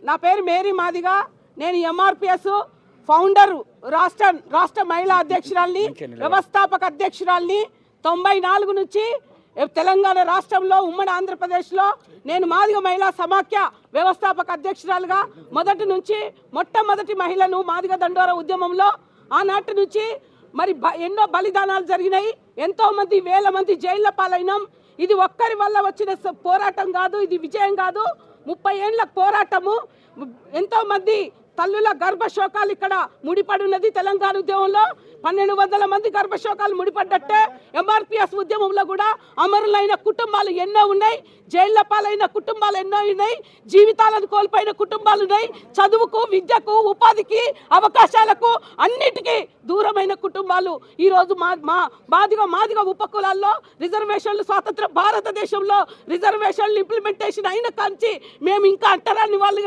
నా పేరు మేరీ మాదిగా. నేను ఎంఆర్పిఎస్ ఫౌండర్, రాష్ట్ర మహిళా అధ్యక్షురాలిని, వ్యవస్థాపక అధ్యక్షురాలిని. 94 నుంచి తెలంగాణ రాష్ట్రంలో, ఉమ్మడి ఆంధ్రప్రదేశ్లో నేను మాదిగ మహిళా సమాఖ్య వ్యవస్థాపక అధ్యక్షురాలుగా మొట్టమొదటి మహిళను మాదిగ దండోర ఉద్యమంలో. ఆనాటి నుంచి మరి ఎన్నో బలిదానాలు జరిగినాయి, ఎంతో మంది వేల మంది జైళ్ల పాలైనాం. ఇది ఒక్కరి వల్ల వచ్చిన పోరాటం కాదు, ఇది విజయం కాదు, 30 ఏళ్ల పోరాటము. ఎంతో మంది తల్లుల గర్భశోకాలు ఇక్కడ ముడిపడి ఉన్నది. తెలంగాణ ఉద్యమంలో 1200 మంది గర్భశోకాలు ముడిపడ్డట్టే ఎంఆర్పిఎస్ ఉద్యమంలో కూడా అమరులైన కుటుంబాలు ఎన్నో ఉన్నాయి, జైళ్ల పాలైన కుటుంబాలు ఎన్నో ఉన్నాయి, జీవితాలను కోల్పోయిన కుటుంబాలు ఉన్నాయి, చదువుకు, విద్యకు, ఉపాధికి, అవకాశాలకు అన్నిటికీ దూరమైన కుటుంబాలు. ఈరోజు మాదిగ ఉపకులాల్లో రిజర్వేషన్లు, స్వాతంత్ర భారతదేశంలో రిజర్వేషన్లు ఇంప్లిమెంటేషన్ అయిన కాంచి మేము ఇంకా అంటరాని వాళ్ళు